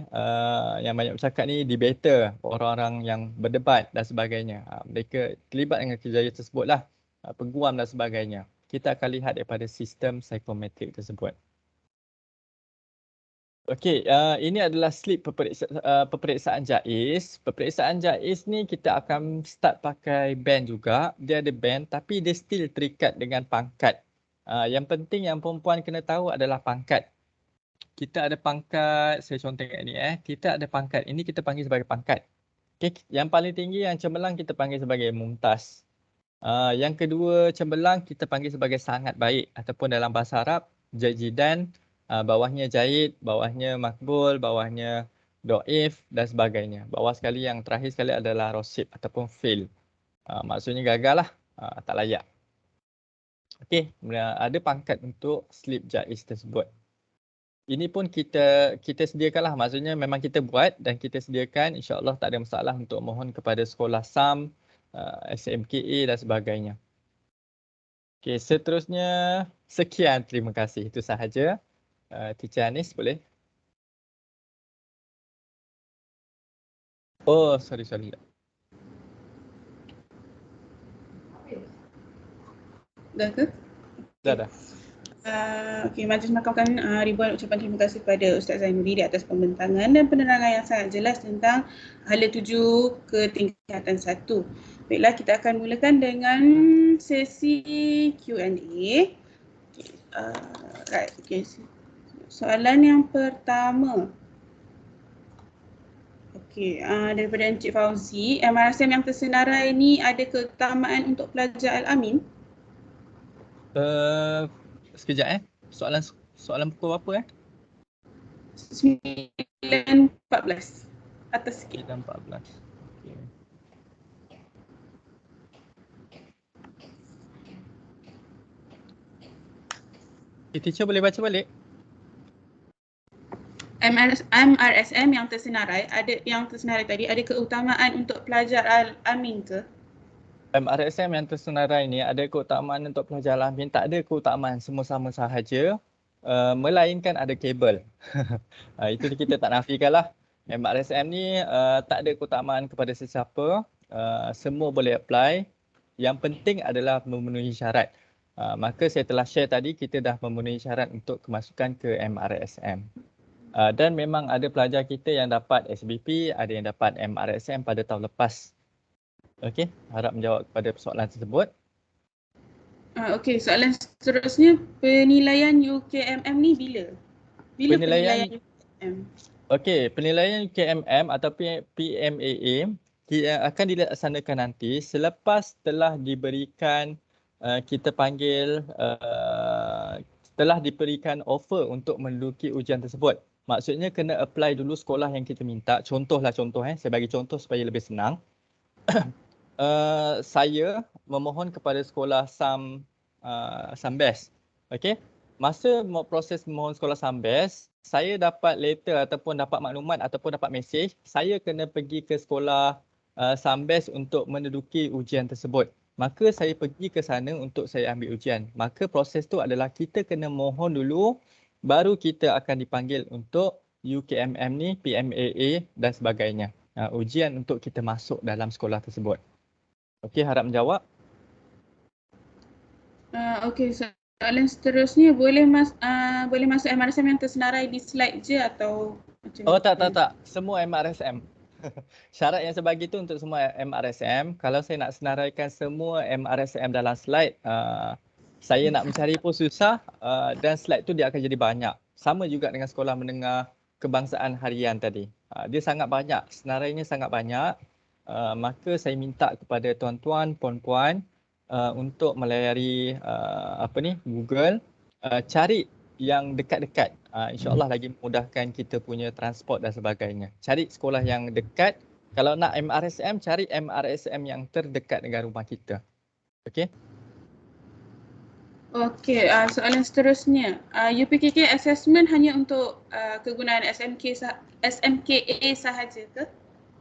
yang banyak bercakap ni debater, orang-orang yang berdebat dan sebagainya. Mereka terlibat dengan kerjaya tersebut lah, peguam dan sebagainya. Kita akan lihat daripada sistem psikometrik tersebut. Okey, ini adalah slip peperiksaan JAIS. Peperiksaan JAIS ni kita akan start pakai band juga. Dia ada band tapi dia still terikat dengan pangkat. Yang penting yang perempuan kena tahu adalah pangkat. Kita ada pangkat, saya contohkan ni kita ada pangkat. Ini kita panggil sebagai pangkat. Okey, yang paling tinggi yang cemerlang kita panggil sebagai mumtaz. Yang kedua cemerlang kita panggil sebagai sangat baik ataupun dalam bahasa Arab jayidan. Bawahnya jahid, bawahnya makbul, bawahnya doif dan sebagainya. Bawah sekali yang terakhir sekali adalah rosib ataupun fail. Maksudnya gagal lah, tak layak. Okey, ada pangkat untuk slip jaiz tersebut. Ini pun kita sediakanlah, maksudnya memang kita buat dan kita sediakan, insya-Allah tak ada masalah untuk mohon kepada sekolah SAM, SMKA dan sebagainya. Okey, seterusnya sekian, terima kasih. Itu sahaja. Teacher Anis boleh? Oh, sorry. Dah ke? Dah. Okey, majlis makamkan ribuan ucapan terima kasih kepada Ustaz Zainuddin di atas pembentangan dan penerangan yang sangat jelas tentang hala 7 ke tingkatan 1. Baiklah, kita akan mulakan dengan sesi Q&A. Okay. Soalan yang pertama. Okey, daripada Encik Fauzi, MRSM yang tersenarai ini ada keutamaan untuk pelajar Al-Amin? Sekejap Soalan pukul berapa 9.14 atas sikit. 9.14. Okey. Teacher boleh baca balik? MRSM yang tersenarai tadi ada keutamaan untuk pelajar Al-Amin ke? MRSM yang tersenarai ni ada keutamaan untuk pelajar Al-Amin, tak ada keutamaan, semua sama sahaja. Melainkan ada kabel. Itu kita tak nafikan lah. MRSM ni tak ada keutamaan kepada sesiapa. Semua boleh apply. Yang penting adalah memenuhi syarat. Maka saya telah share tadi, kita dah memenuhi syarat untuk kemasukan ke MRSM. Dan memang ada pelajar kita yang dapat SBP, ada yang dapat MRSM pada tahun lepas. Okey, harap menjawab kepada persoalan tersebut. Okey, soalan seterusnya, penilaian UKMM ni bila? Bila penilaian UKMM? Okey, penilaian UKMM atau PMAA akan dilaksanakan nanti selepas telah diberikan telah diberikan offer untuk menduduki ujian tersebut. Maksudnya kena apply dulu sekolah yang kita minta. Contoh, saya bagi contoh supaya lebih senang. Saya memohon kepada sekolah SAMBES. Okey. Masa proses memohon sekolah SAMBES, saya dapat letter ataupun dapat maklumat ataupun dapat mesej, saya kena pergi ke sekolah SAMBES untuk menduduki ujian tersebut. Maka saya pergi ke sana untuk saya ambil ujian. Maka proses tu adalah kita kena mohon dulu, baru kita akan dipanggil untuk UKMM ni, PMAA dan sebagainya. Ujian untuk kita masuk dalam sekolah tersebut. Okey, harap menjawab. Okey, soalan seterusnya, boleh masuk MRSM yang tersenarai di slide je atau macam Oh tak. Semua MRSM. Syarat yang saya bagi tu untuk semua MRSM. Kalau saya nak senaraikan semua MRSM dalam slide, saya nak mencari pun susah dan slide tu dia akan jadi banyak. Sama juga dengan sekolah menengah kebangsaan harian tadi. Dia sangat banyak, senarainya sangat banyak. Maka saya minta kepada tuan-tuan, puan-puan untuk melayari Google, cari yang dekat-dekat. InsyaAllah lagi memudahkan kita punya transport dan sebagainya. Cari sekolah yang dekat. Kalau nak MRSM, cari MRSM yang terdekat dengan rumah kita. Okey? Okey, soalan seterusnya. UPKK assessment hanya untuk kegunaan SMKA sahaja ke?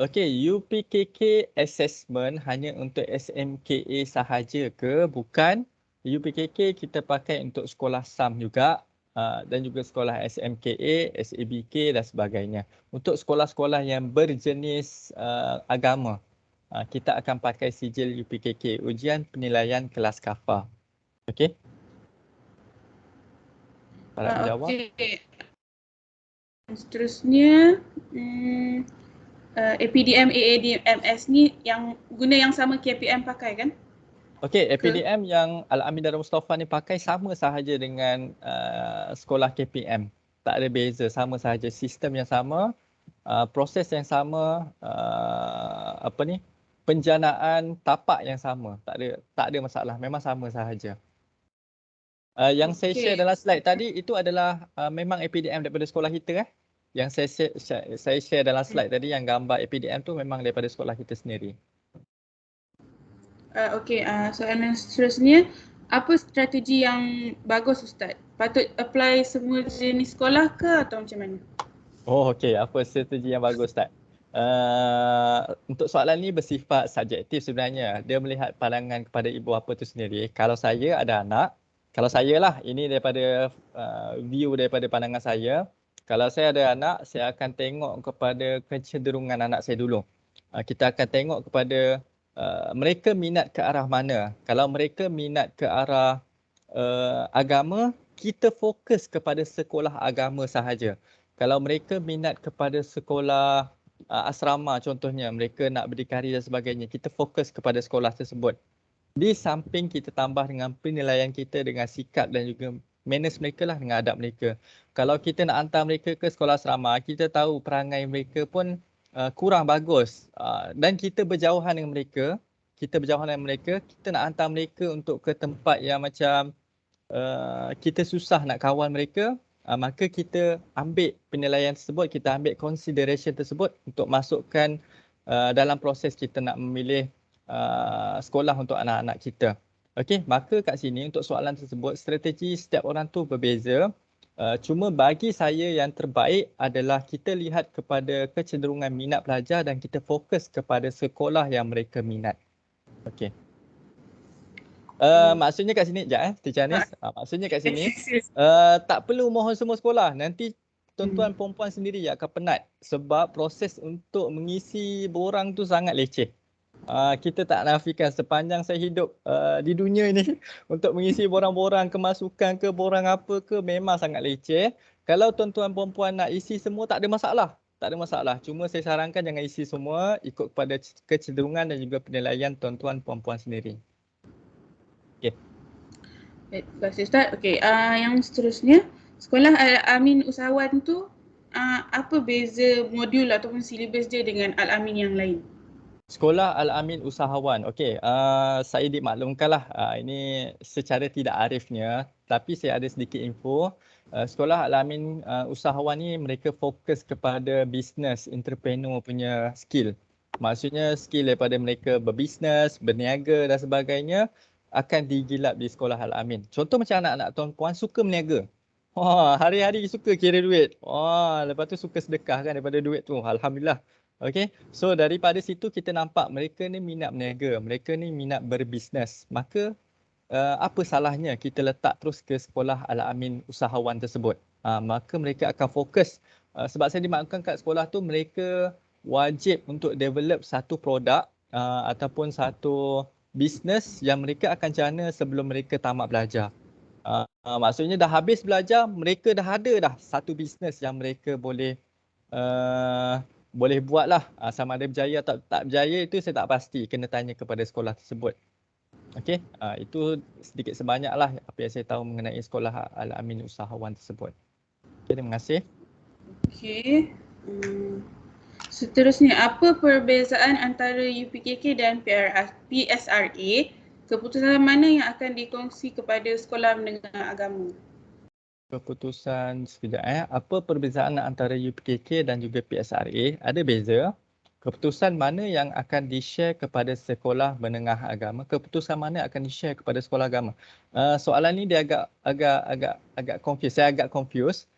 Okey, UPKK assessment hanya untuk SMKA sahaja ke? Bukan. UPKK kita pakai untuk sekolah SAM juga dan juga sekolah SMKA, SABK dan sebagainya. Untuk sekolah-sekolah yang berjenis agama, kita akan pakai sijil UPKK, ujian penilaian kelas kafah. Okey? Harap menjawab. Okey. Seterusnya, APDM, AADMS ni yang guna yang sama KPM pakai kan? Okey, APDM yang Al-Amin Darul Mustafa ni pakai sama sahaja dengan sekolah KPM. Tak ada beza, sama sahaja, sistem yang sama, proses yang sama, penjanaan tapak yang sama. Tak ada masalah, memang sama sahaja. Yang saya share dalam slide tadi itu adalah memang APDM daripada sekolah kita Yang saya share dalam slide tadi yang gambar APDM tu memang daripada sekolah kita sendiri. Okey, soalan seterusnya, apa strategi yang bagus Ustaz? Patut apply semua jenis sekolah ke atau macam mana? Oh okey, apa strategi yang bagus Ustaz? Untuk soalan ni bersifat subjektif sebenarnya. Dia melihat pandangan kepada ibu bapa tu sendiri. Kalau saya ada anak, kalau saya lah, ini daripada view daripada pandangan saya. Kalau saya ada anak, saya akan tengok kepada kecenderungan anak saya dulu. Kita akan tengok kepada mereka minat ke arah mana. Kalau mereka minat ke arah agama, kita fokus kepada sekolah agama sahaja. Kalau mereka minat kepada sekolah asrama contohnya, mereka nak berdikari dan sebagainya, kita fokus kepada sekolah tersebut. Di samping kita tambah dengan penilaian kita dengan sikap dan juga manners mereka lah, dengan adab mereka. Kalau kita nak hantar mereka ke sekolah asrama, kita tahu perangai mereka pun kurang bagus dan kita berjauhan dengan mereka, kita nak hantar mereka untuk ke tempat yang macam kita susah nak kawan mereka, maka kita ambil penilaian tersebut, kita ambil consideration tersebut untuk masukkan dalam proses kita nak memilih sekolah untuk anak-anak kita. Okey, maka kat sini untuk soalan tersebut, strategi setiap orang tu berbeza. Cuma bagi saya yang terbaik adalah kita lihat kepada kecenderungan minat pelajar dan kita fokus kepada sekolah yang mereka minat. Okey. Maksudnya kat sini, Teacher Anis, maksudnya kat sini tak perlu mohon semua sekolah. Nanti tuan-tuan perempuan sendiri akan penat sebab proses untuk mengisi borang tu sangat leceh. Kita tak nafikan sepanjang saya hidup di dunia ini untuk mengisi borang-borang kemasukan ke borang apa ke memang sangat leceh. Kalau tuan-tuan perempuan nak isi semua tak ada masalah. Tak ada masalah. Cuma saya sarankan jangan isi semua, ikut kepada kecenderungan dan juga penilaian tuan-tuan perempuan sendiri. Okey. Baik, terima kasih Ustaz. Okey, yang seterusnya, sekolah Al-Amin Usahawan tu apa beza modul ataupun silibus dia dengan Al-Amin yang lain? Sekolah Al-Amin Usahawan. Okey, saya dimaklumkanlah ini secara tidak arifnya, tapi saya ada sedikit info. Sekolah Al-Amin Usahawan ni mereka fokus kepada business entrepreneur punya skill. Maksudnya skill daripada mereka berbisnes, berniaga dan sebagainya akan digilap di sekolah Al-Amin. Contoh macam anak-anak tuan-puan suka berniaga. Hari-hari suka kira duit. Lepas tu suka sedekahkan daripada duit tu. Alhamdulillah. Okey, so daripada situ kita nampak mereka ni minat berniaga, mereka ni minat berbisnes. Maka apa salahnya kita letak terus ke sekolah Al-Amin Usahawan tersebut. Maka mereka akan fokus. Sebab saya dimaklumkan kat sekolah tu mereka wajib untuk develop satu produk ataupun satu bisnes yang mereka akan jana sebelum mereka tamat belajar. Maksudnya dah habis belajar, mereka dah ada dah satu bisnes yang mereka boleh buatlah. Sama ada berjaya atau tak berjaya itu saya tak pasti, kena tanya kepada sekolah tersebut. Okey, itu sedikit sebanyaklah apa yang saya tahu mengenai sekolah Al-Amin Usahawan tersebut. Okay, terima kasih. Okey. Seterusnya, apa perbezaan antara UPKK dan PSRA? Keputusan mana yang akan dikongsi kepada sekolah menengah agama? Keputusan sekejap. Apa perbezaan antara UPKK dan juga PSRA? Ada beza. Keputusan mana yang akan di-share kepada sekolah menengah agama? Keputusan mana akan di-share kepada sekolah agama? Soalan ni dia agak confused. Saya agak confused.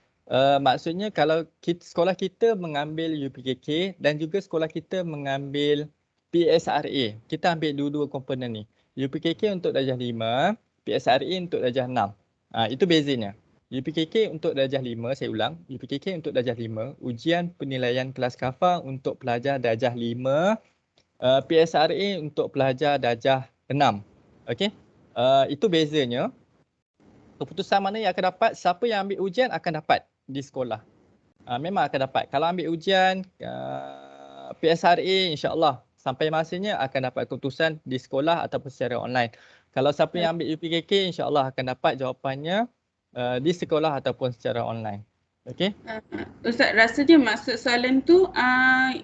Maksudnya kalau sekolah kita mengambil UPKK dan juga sekolah kita mengambil PSRA, kita ambil dua-dua komponen ni. UPKK untuk darjah 5, PSRA untuk darjah 6. Itu bezanya. UPKK untuk darjah 5, saya ulang. UPKK untuk darjah 5, ujian penilaian kelas kafah untuk pelajar darjah 5, PSRA untuk pelajar darjah 6. Okey? Itu bezanya. Keputusan mana yang akan dapat, siapa yang ambil ujian akan dapat di sekolah. Memang akan dapat. Kalau ambil ujian PSRA, insya-Allah sampai masanya akan dapat keputusan di sekolah ataupun secara online. Kalau siapa yang ambil UPKK, insya-Allah akan dapat jawapannya di sekolah ataupun secara online. Okey? Ustaz, rasanya maksud soalan tu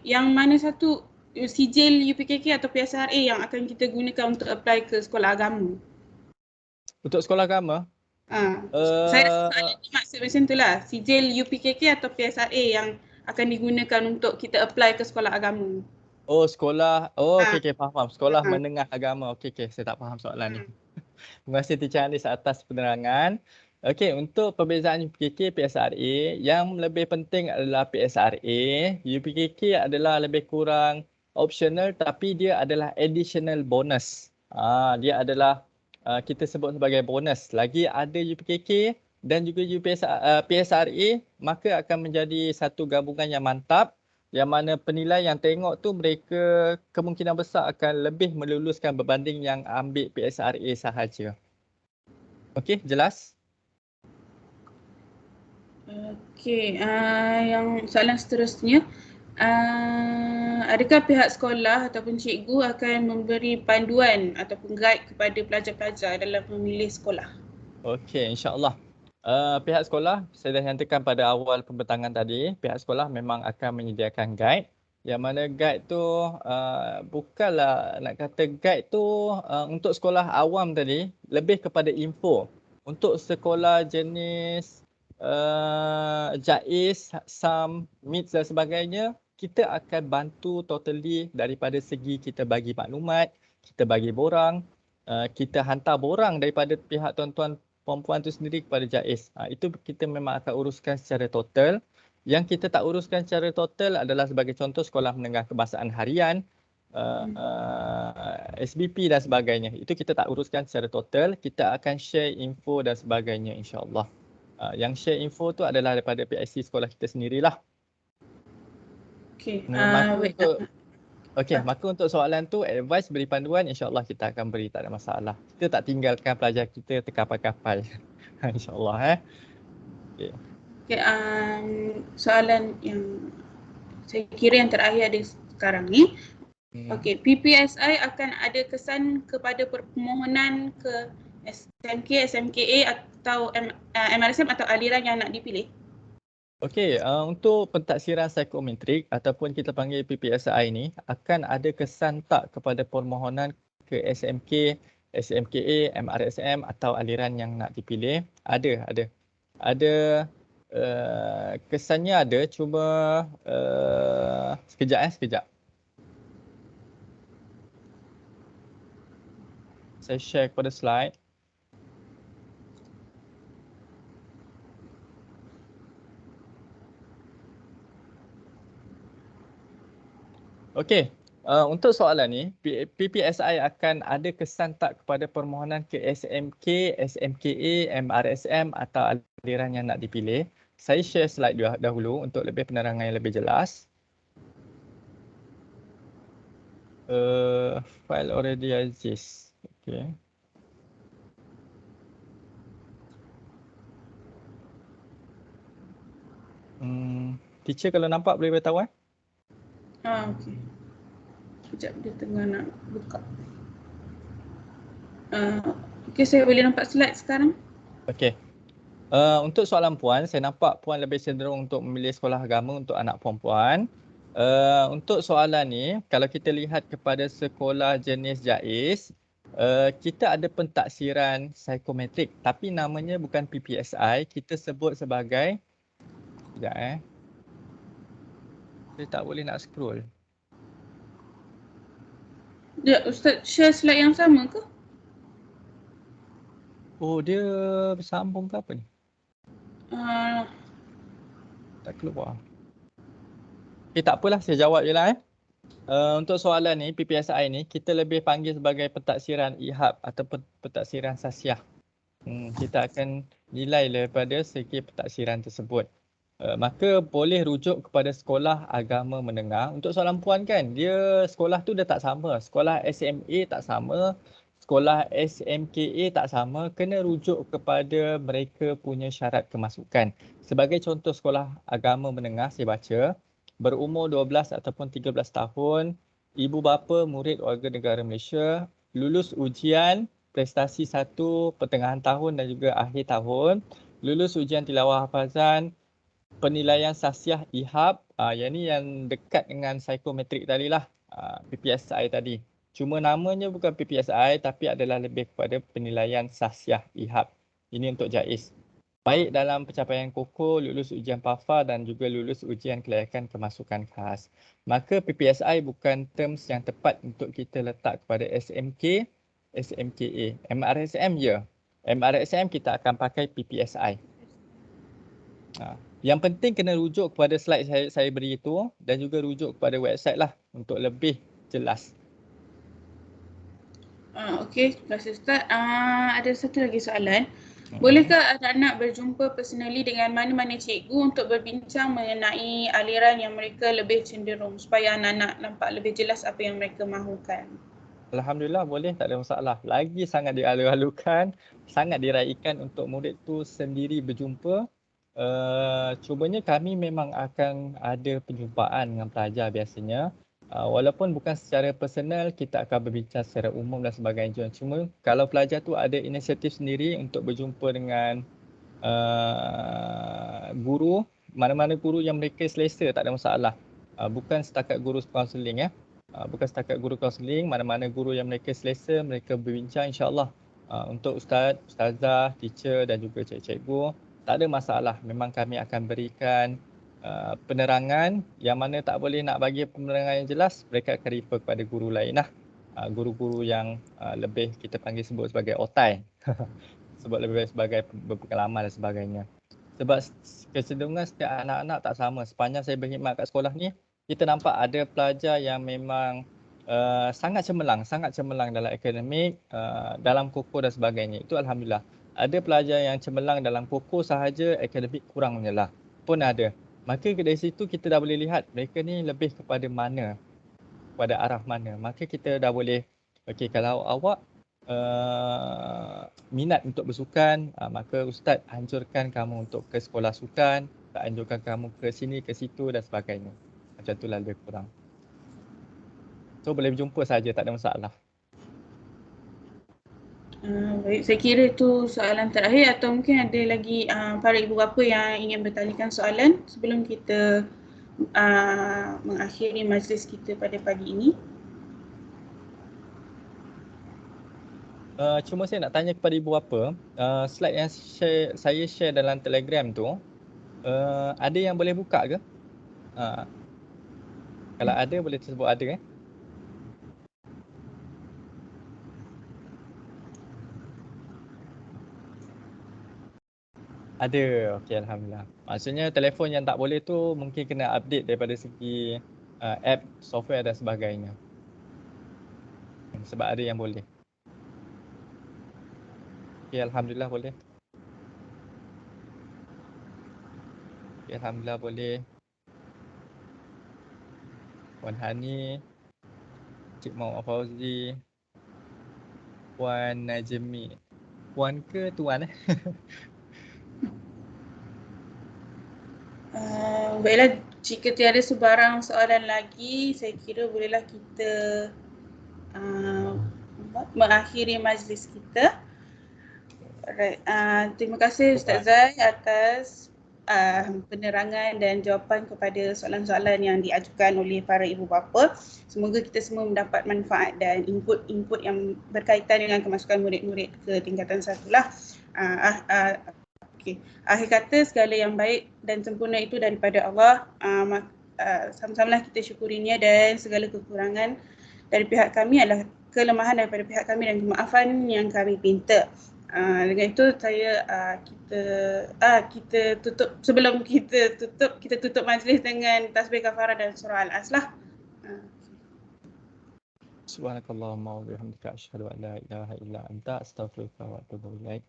yang mana satu, sijil UPKK atau PSRA yang akan kita gunakan untuk apply ke sekolah agama? Untuk sekolah agama, Saya rasa Uh, soalan ni maksud macam tu lah. Sijil UPKK atau PSRA yang akan digunakan untuk kita apply ke sekolah agama. oh sekolah, oh Ha, okey faham. Sekolah ha, menengah agama. Okey, saya tak faham soalan ni. ha. Terima kasih Teacher Anis atas penerangan. Okey, untuk perbezaan UPKK, PSRA, yang lebih penting adalah PSRA. UPKK adalah lebih kurang optional tapi dia adalah additional bonus. Dia adalah kita sebut sebagai bonus. Lagi ada UPKK dan juga PSRA, maka akan menjadi satu gabungan yang mantap yang mana penilai yang tengok tu mereka kemungkinan besar akan lebih meluluskan berbanding yang ambil PSRA sahaja. Okey, jelas? Okey, yang soalan seterusnya, adakah pihak sekolah ataupun cikgu akan memberi panduan ataupun guide kepada pelajar-pelajar dalam memilih sekolah? Okey, insya-Allah. Pihak sekolah, saya dah nyatakan pada awal pembentangan tadi, pihak sekolah memang akan menyediakan guide yang mana guide tu bukanlah nak kata guide tu untuk sekolah awam tadi, lebih kepada info. Untuk sekolah jenis JAIS, SAM, MITS dan sebagainya, kita akan bantu totally daripada segi kita bagi maklumat, kita bagi borang, kita hantar borang daripada pihak tuan-tuan perempuan tu sendiri kepada JAIS. Itu kita memang akan uruskan secara total. Yang kita tak uruskan secara total adalah sebagai contoh sekolah menengah kebangsaan harian, SBP dan sebagainya. Itu kita tak uruskan secara total. Kita akan share info dan sebagainya insya-Allah. Yang share info tu adalah daripada PIC sekolah kita sendirilah. Okey, Maka untuk soalan tu, advice beri panduan, insya-Allah kita akan beri, tak ada masalah. Kita tak tinggalkan pelajar kita terkapal-kapal. InsyaAllah. Okay. Okay, soalan yang saya kira yang terakhir ada sekarang ni. Okey, PPSI akan ada kesan kepada permohonan ke SMK, SMKA atau MRSM atau aliran yang nak dipilih? Okey, untuk pentaksiran psikometrik ataupun kita panggil PPSI ni akan ada kesan tak kepada permohonan ke SMK, SMKA, MRSM atau aliran yang nak dipilih? Ada. Kesannya ada, cuma sekejap. Saya share kepada slide. Okey, untuk soalan ni, PPSI akan ada kesan tak kepada permohonan ke SMK, SMKA, MRSM atau aliran yang nak dipilih? Saya share slide dahulu untuk lebih penerangan yang lebih jelas. File already exists. Okay. Teacher kalau nampak boleh beritahu Okey. Sekejap, dia tengah nak buka. Okey, saya boleh nampak slide sekarang? Okey. Untuk soalan puan, saya nampak puan lebih cenderung untuk memilih sekolah agama untuk anak perempuan. Untuk soalan ni, kalau kita lihat kepada sekolah jenis JAIS, kita ada pentaksiran psikometrik tapi namanya bukan PPSI, kita sebut sebagai, sekejap saya tak boleh nak scroll. Ya, Ustaz share slide yang sama ke? Oh, dia bersambung ke apa ni? Tak keluar. Okay, tak apalah, saya jawab je lah. Untuk soalan ni, PPSI ni, kita lebih panggil sebagai pentaksiran IHAB atau pentaksiran sasiah. Kita akan nilai daripada segi pentaksiran tersebut. Maka boleh rujuk kepada sekolah agama menengah. Untuk soalan puan kan, dia sekolah tu dah tak sama. Sekolah SMA tak sama, sekolah SMKA tak sama. Kena rujuk kepada mereka punya syarat kemasukan. Sebagai contoh sekolah agama menengah, saya baca, berumur 12 ataupun 13 tahun, ibu bapa murid warga negara Malaysia, lulus ujian prestasi 1 pertengahan tahun dan juga akhir tahun, lulus ujian tilawah hafazan, penilaian sasiah IHAB, yang ni yang dekat dengan psikometrik tadi lah, PPSI tadi. Cuma namanya bukan PPSI tapi adalah lebih kepada penilaian sasiah IHAB. Ini untuk JAIS. Baik dalam pencapaian KOKO, lulus ujian PAFA dan juga lulus ujian kelayakan kemasukan khas. Maka PPSI bukan terms yang tepat untuk kita letak kepada SMK, SMKA. MRSM ya. MRSM kita akan pakai PPSI. Yang penting kena rujuk kepada slide saya beri itu dan juga rujuk kepada website lah untuk lebih jelas. Okey, terima kasih Ustaz. Ada satu lagi soalan. Bolehkah anak-anak berjumpa personally dengan mana-mana cikgu untuk berbincang mengenai aliran yang mereka lebih cenderung supaya anak-anak nampak lebih jelas apa yang mereka mahukan? Alhamdulillah boleh, tak ada masalah. Lagi sangat dialu-alukan, sangat diraikan untuk murid tu sendiri berjumpa. Cumanya kami memang akan ada perjumpaan dengan pelajar biasanya. Walaupun bukan secara personal, kita akan berbincang secara umum dan sebagainya. Cuma kalau pelajar tu ada inisiatif sendiri untuk berjumpa dengan guru, mana-mana guru yang mereka selesa, tak ada masalah. Bukan setakat guru kaunseling bukan setakat guru kaunseling, mana-mana guru yang mereka selesa, mereka berbincang insya-Allah. Untuk ustaz, ustazah, teacher dan juga cikgu, tak ada masalah. Memang kami akan berikan penerangan yang mana tak boleh nak bagi penerangan yang jelas, mereka akan refer kepada guru lain lah. Guru-guru yang lebih kita panggil sebut sebagai otai. Sebab lebih sebagai berpengalaman dan sebagainya. Sebab kecenderungan setiap anak-anak tak sama. Sepanjang saya berkhidmat kat sekolah ni, kita nampak ada pelajar yang memang sangat cemerlang dalam akademik, dalam KOKO dan sebagainya. Itu Alhamdulillah. Ada pelajar yang cemerlang dalam KOKO sahaja, akademik kurang menyelah. Pun ada. Maka dari situ kita dah boleh lihat mereka ni lebih kepada mana, pada arah mana. Maka kita dah boleh, okey, kalau awak minat untuk bersukan, maka ustaz anjurkan kamu untuk ke sekolah sukan, tak anjurkan kamu ke sini, ke situ dan sebagainya. Macam itulah lebih kurang. So boleh berjumpa saja, tak ada masalah. Baik, saya kira itu soalan terakhir atau mungkin ada lagi para ibu bapa yang ingin bertanyakan soalan sebelum kita mengakhiri majlis kita pada pagi ini. Cuma saya nak tanya kepada ibu bapa, slide yang saya share dalam Telegram tu, ada yang boleh buka ke? Kalau ada boleh sebut ada Ada, okey, Alhamdulillah. Maksudnya telefon yang tak boleh tu mungkin kena update daripada segi app, software dan sebagainya. Sebab ada yang boleh. Okey, Alhamdulillah boleh. Okey, Alhamdulillah boleh. Puan Hani, Cik Muhammad Fauzi, Puan Najmi. Puan ke tuan Baiklah, jika tiada sebarang soalan lagi, saya kira bolehlah kita mengakhiri majlis kita. Alright, terima kasih Ustaz Zai atas penerangan dan jawapan kepada soalan-soalan yang diajukan oleh para ibu bapa. Semoga kita semua mendapat manfaat dan input-input yang berkaitan dengan kemasukan murid-murid ke tingkatan 1 lah. Okay. Akhir kata, segala yang baik dan sempurna itu daripada Allah. Sama-samalah kita syukurinya dan segala kekurangan dari pihak kami adalah kelemahan daripada pihak kami dan kemaafan yang kami minta. Dengan itu saya kita tutup, sebelum kita tutup majlis dengan tasbih kafarah dan surah Al-As lah. Subhanakallahumma wa bihamdika asyhadu an la ilaha illa anta astaghfiruka wa atubu ilaik.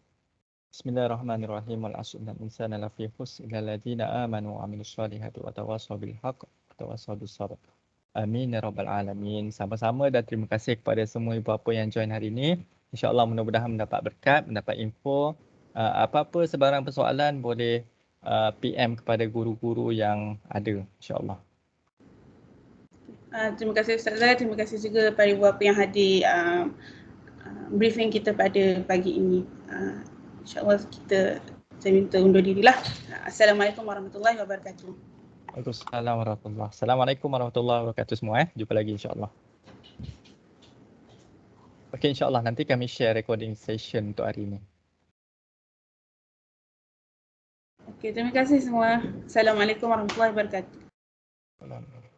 Bismillahirrahmanirrahim. Wal 'asri innal insana lafi khusr illa alladziina aamanu wa 'amilus solihati wa tawassaw bil haqq wa tawassaw bis sabr. Amin ya rabbal alamin. Sama-sama dan terima kasih kepada semua ibu bapa yang join hari ini. InsyaAllah mudah-mudahan mendapat berkat, mendapat info. Apa-apa sebarang persoalan boleh PM kepada guru-guru yang ada, insyaAllah. Terima kasih Ustaz Zai, terima kasih juga para ibu bapa yang hadir briefing kita pada pagi ini. InsyaAllah saya minta undur dirilah. Assalamualaikum warahmatullahi wabarakatuh. Assalamualaikum warahmatullahi wabarakatuh semua. Jumpa lagi insyaAllah. Okey, insyaAllah nanti kami share recording session untuk hari ini. Okey, terima kasih semua. Assalamualaikum warahmatullahi wabarakatuh. Salam.